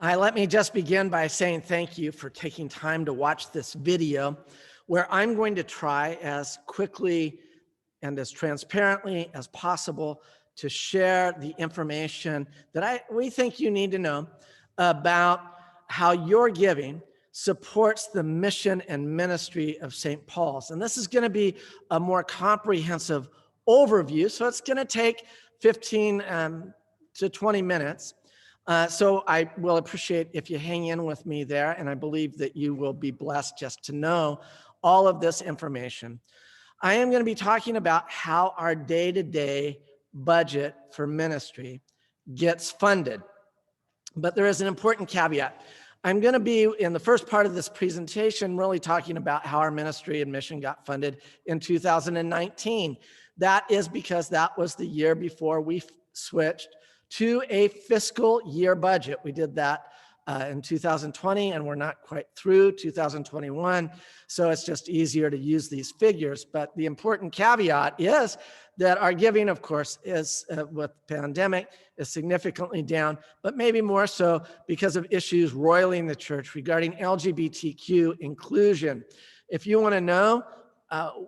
Let me just begin by saying thank you for taking time to watch this video, where I'm going to try as quickly and as transparently as possible to share the information that we think you need to know about how your giving supports the mission and ministry of St. Paul's. And this is going to be a more comprehensive overview, so it's going to take 15 to 20 minutes. So I will appreciate if you hang in with me there, and I believe that you will be blessed just to know all of this information. I am going to be talking about how our day-to-day budget for ministry gets funded. But there is an important caveat. I'm going to be, in the first part of this presentation, really talking about how our ministry and mission got funded in 2019. That is because that was the year before we switched to a fiscal year budget. We did that in 2020, and we're not quite through 2021, so it's just easier to use these figures. But the important caveat is that our giving, of course, is with the pandemic, is significantly down, but maybe more so because of issues roiling the church regarding LGBTQ inclusion. If you want to know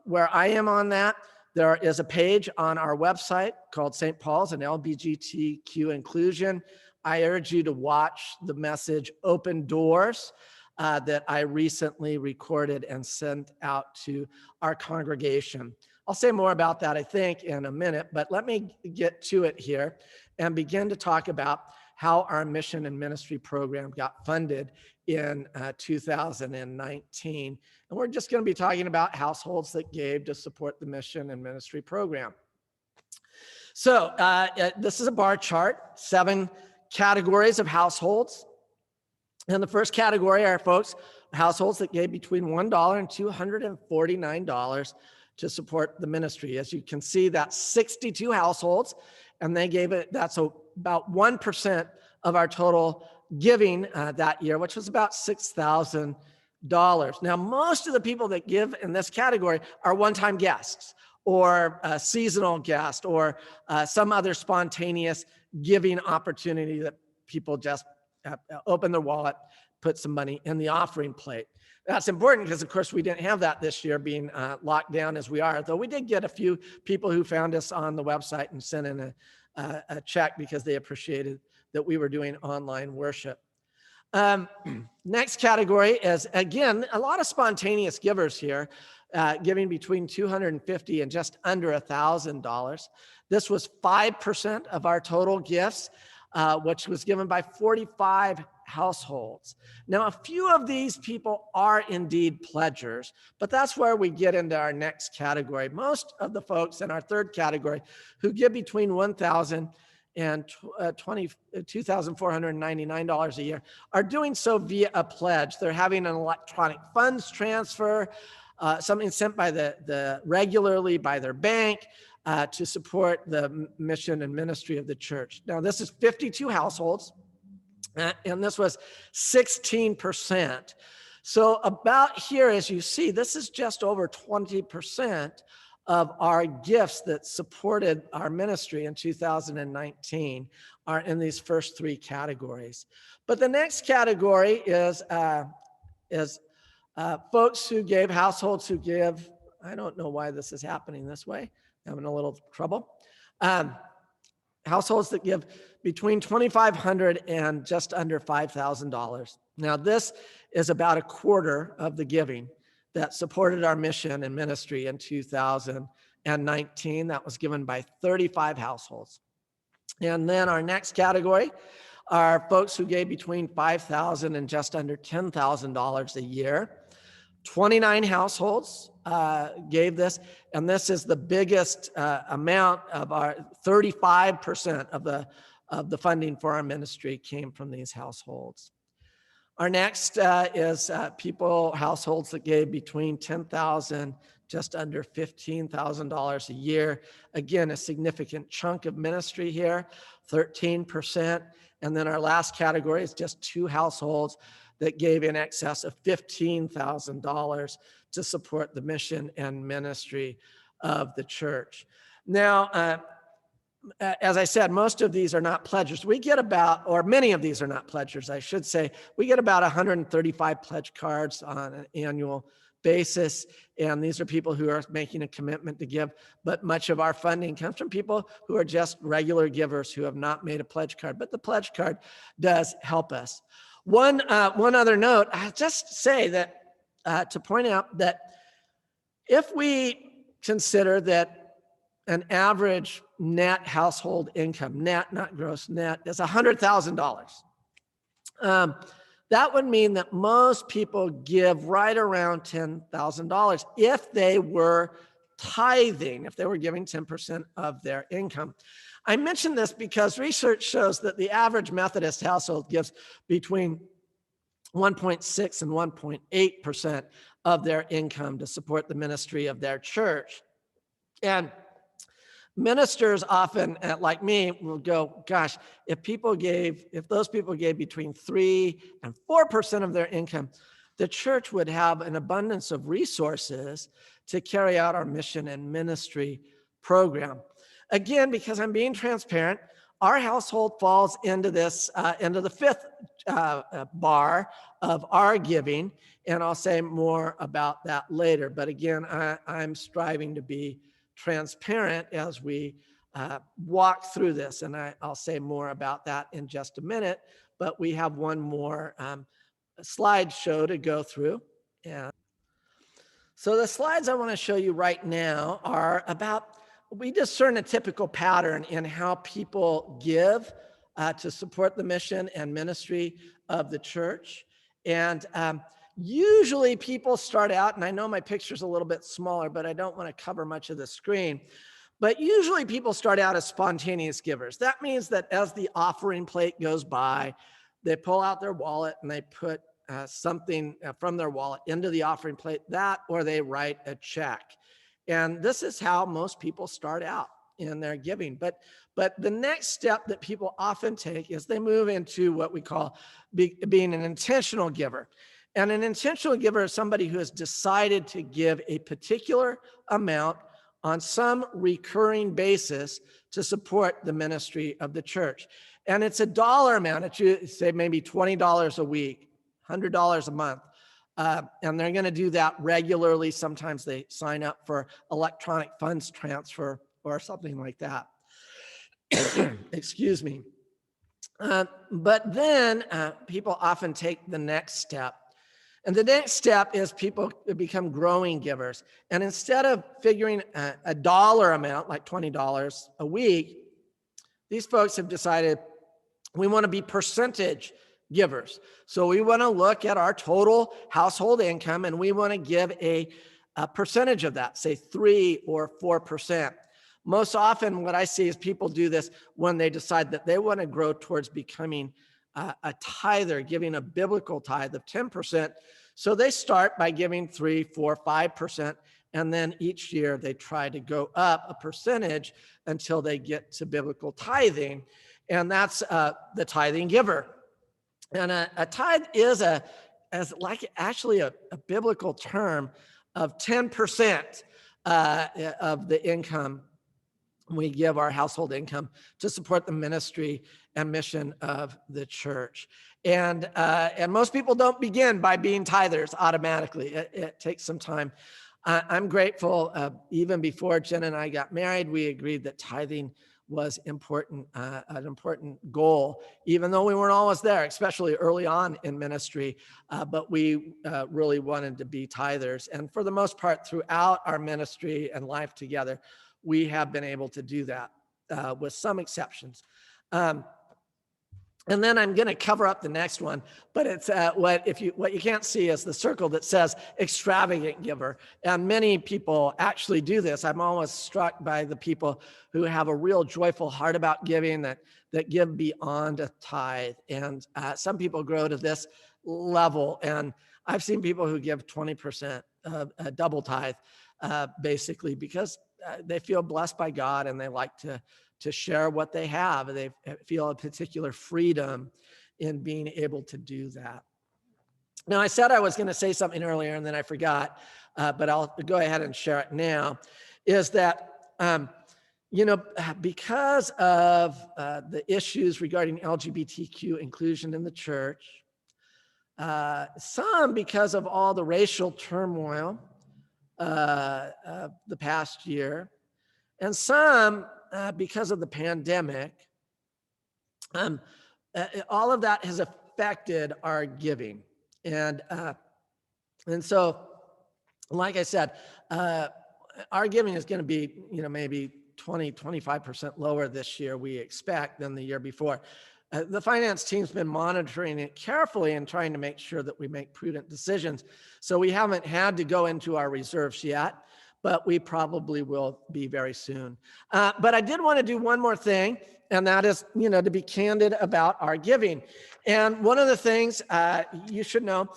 where I am on that, there is a page on our website called St. Paul's and LGBTQ Inclusion. I urge you to watch the message Open Doors that I recently recorded and sent out to our congregation. I'll say more about that, I think, in a minute, but let me get to it here and begin to talk about how our mission and ministry program got funded in 2019. And we're just going to be talking about households that gave to support the mission and ministry program. So this is a bar chart, 7 categories of households. And the first category are households that gave between $1 and $249 to support the ministry. As you can see, that's 62 households, and they gave it, that's about 1% of our total giving that year, which was about $6,000. Now, most of the people that give in this category are one-time guests or a seasonal guest or some other spontaneous giving opportunity that people just open their wallet, put some money in the offering plate. That's important because, of course, we didn't have that this year, being locked down as we are, though we did get a few people who found us on the website and sent in a check because they appreciated that we were doing online worship. Next category is, again, a lot of spontaneous givers here, giving between $250 and just under $1,000. This was 5% of our total gifts, which was given by 45 households. Now, a few of these people are indeed pledgers, but that's where we get into our next category. Most of the folks in our third category who give between $1,000 and $2,499 a year are doing so via a pledge. They're having an electronic funds transfer, something sent by regularly by their bank to support the mission and ministry of the church. Now, this is 52 households, and this was 16%. So about here, as you see, this is just over 20% of our gifts that supported our ministry in 2019 are in these first 3 categories. But the next category is folks who gave, households who give. I don't know why this is happening this way. Having a little trouble. Households that give between $2,500 and just under $5,000. Now, this is about a quarter of the giving that supported our mission and ministry in 2019. That was given by 35 households. And then our next category are folks who gave between $5,000 and just under $10,000 a year. 29 households gave this, and this is the biggest amount of our 35% of the funding for our ministry came from these households. Our next is households that gave between $10,000 just under $15,000 a year. Again, a significant chunk of ministry here, 13%. And then our last category is just 2 households that gave in excess of $15,000 to support the mission and ministry of the church. Now, as I said, most of these are not pledgers. We get about, or many of these are not pledgers, I should say. We get about 135 pledge cards on an annual basis. And these are people who are making a commitment to give. But much of our funding comes from people who are just regular givers who have not made a pledge card. But the pledge card does help us. One other note, I'll just say that to point out that if we consider that an average net household income, net, not gross, net, is $100,000. That would mean that most people give right around $10,000 if they were tithing, if they were giving 10% of their income. I mention this because research shows that the average Methodist household gives between 1.6 and 1.8% of their income to support the ministry of their church. And ministers often, like me, will go, gosh, if those people gave between 3 and 4% of their income, the church would have an abundance of resources to carry out our mission and ministry program. Again, because I'm being transparent, our household falls into the fifth bar of our giving, and I'll say more about that later. But again, I'm striving to be transparent as we walk through this, and I'll say more about that in just a minute. But we have one more slideshow to go through. And so the slides I want to show you right now are about, we discern a typical pattern in how people give to support the mission and ministry of the church. And usually people start out, and I know my picture's a little bit smaller, but I don't want to cover much of the screen. But usually people start out as spontaneous givers. That means that as the offering plate goes by, they pull out their wallet and they put something from their wallet into the offering plate, or they write a check. And this is how most people start out in their giving. But the next step that people often take is they move into what we call being an intentional giver. And an intentional giver is somebody who has decided to give a particular amount on some recurring basis to support the ministry of the church. And it's a dollar amount. It's say maybe $20 a week, $100 a month. And they're going to do that regularly. Sometimes they sign up for electronic funds transfer or something like that. Excuse me. But then people often take the next step. And the next step is people become growing givers. And instead of figuring a dollar amount, like $20 a week, these folks have decided we want to be percentage givers. So we want to look at our total household income and we want to give a percentage of that, say 3 or 4%. Most often what I see is people do this when they decide that they want to grow towards becoming a tither, giving a biblical tithe of 10%. So they start by giving 3, 4, 5%, and then each year they try to go up a percentage until they get to biblical tithing, and that's the tithing giver. And a tithe is actually a biblical term of 10% of the income we give, our household income, to support the ministry and mission of the church. And most people don't begin by being tithers automatically. It takes some time. I'm grateful, even before Jen and I got married, we agreed that tithing was important, an important goal, even though we weren't always there, especially early on in ministry. But we really wanted to be tithers. And for the most part, throughout our ministry and life together, we have been able to do that with some exceptions. And then I'm going to cover up the next one, but it's what you can't see is the circle that says extravagant giver. And many people actually do this. I'm always struck by the people who have a real joyful heart about giving, that give beyond a tithe. And some people grow to this level. And I've seen people who give 20% of a double tithe, basically because they feel blessed by God and they like to share what they have. They feel a particular freedom in being able to do that. Now, I said I was going to say something earlier and then I forgot, but I'll go ahead and share it now, is that, because of the issues regarding LGBTQ inclusion in the church, some because of all the racial turmoil of the past year, and some because of the pandemic, all of that has affected our giving. And so, like I said, our giving is going to be, maybe 25% lower this year, we expect, than the year before. The finance team's been monitoring it carefully and trying to make sure that we make prudent decisions. So we haven't had to go into our reserves yet, but we probably will be very soon. But I did want to do one more thing, and that is, to be candid about our giving. And one of the things you should know,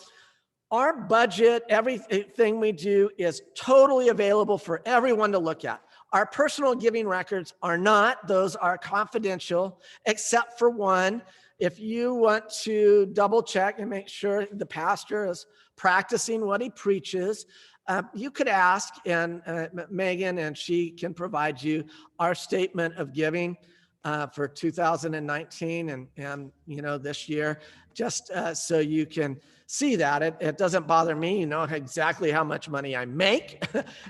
our budget, everything we do is totally available for everyone to look at. Our personal giving records are not. Those are confidential, except for one. If you want to double check and make sure the pastor is practicing what he preaches, you could ask, and Megan, and she can provide you our statement of giving for 2019 and this year, just so you can see that. It doesn't bother me. You know exactly how much money I make,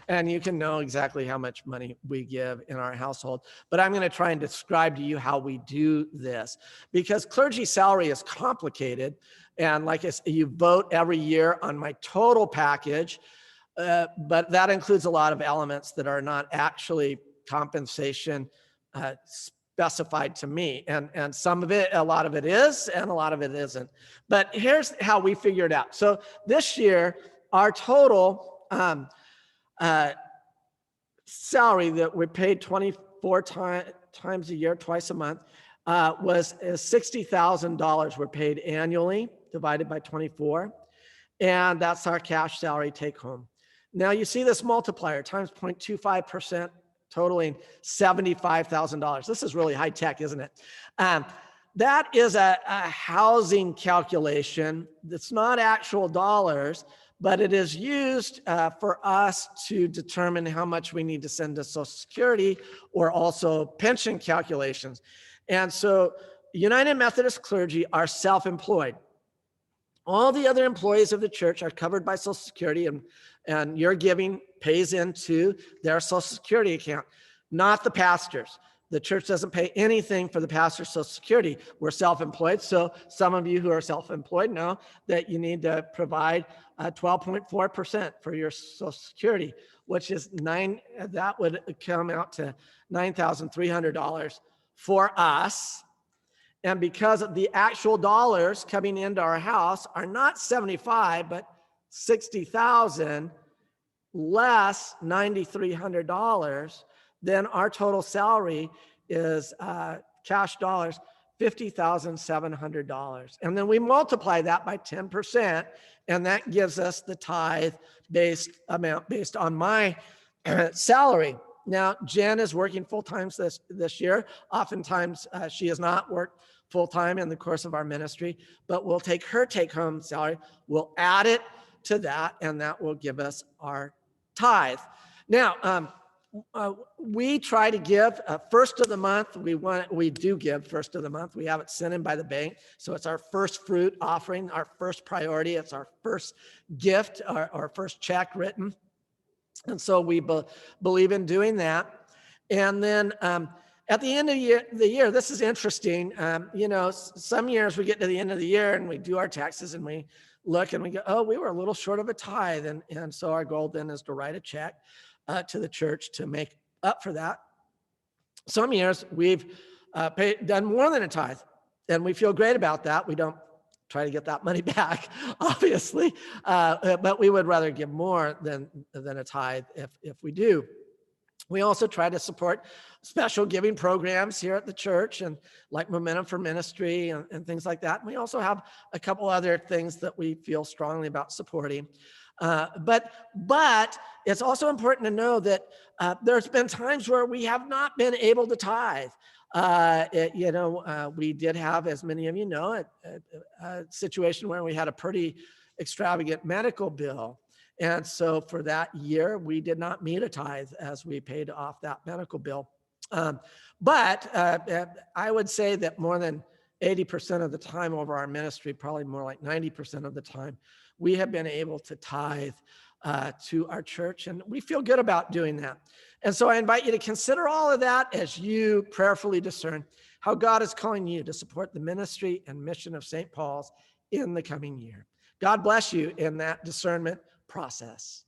and you can know exactly how much money we give in our household. But I'm going to try and describe to you how we do this, because clergy salary is complicated. And like I said, you vote every year on my total package, but that includes a lot of elements that are not actually compensation specified to me. And a lot of it is, and a lot of it isn't. But here's how we figure it out. So this year, our total salary that we paid 24 times a year, twice a month, was $60,000 we're paid annually, divided by 24. And that's our cash salary take home. Now you see this multiplier times 0.25%, totaling $75,000. This is really high tech, isn't it? That is a housing calculation. It's not actual dollars, but it is used for us to determine how much we need to send to Social Security, or also pension calculations. And so United Methodist clergy are self-employed. All the other employees of the church are covered by Social Security, and your giving pays into their Social Security account, not the pastors. The church doesn't pay anything for the pastor's Social Security. We're self-employed. So some of you who are self-employed know that you need to provide 12.4% for your Social Security, which is that would come out to $9,300 for us. And because of the actual dollars coming into our house are not 75, but 60,000 less $9,300, then our total salary is cash dollars, $50,700. And then we multiply that by 10%, and that gives us the tithe amount based on my salary. Now, Jen is working full-time this year. Oftentimes, she has not worked full-time in the course of our ministry, but we'll take her take-home salary, we'll add it to that, and that will give us our tithe. Now, we try to give first of the month. We do give first of the month. We have it sent in by the bank, so it's our first fruit offering, our first priority. It's our first gift, our first check written, and so we believe in doing that. And then at the end of the year, this is interesting. Some years we get to the end of the year and we do our taxes and we look and we go, oh, we were a little short of a tithe. And so our goal then is to write a check to the church to make up for that. Some years we've done more than a tithe, and we feel great about that. We don't try to get that money back, obviously, but we would rather give more than a tithe if we do. We also try to support special giving programs here at the church, and like Momentum for Ministry and things like that. And we also have a couple other things that we feel strongly about supporting. But it's also important to know that there's been times where we have not been able to tithe. We did have, as many of you know, a situation where we had a pretty extravagant medical bill. And so for that year, we did not meet a tithe as we paid off that medical bill. Um, but I would say that more than 80% of the time over our ministry, probably more like 90% of the time, we have been able to tithe to our church, and we feel good about doing that. And so I invite you to consider all of that as you prayerfully discern how God is calling you to support the ministry and mission of St. Paul's in the coming year. God bless you in that discernment process.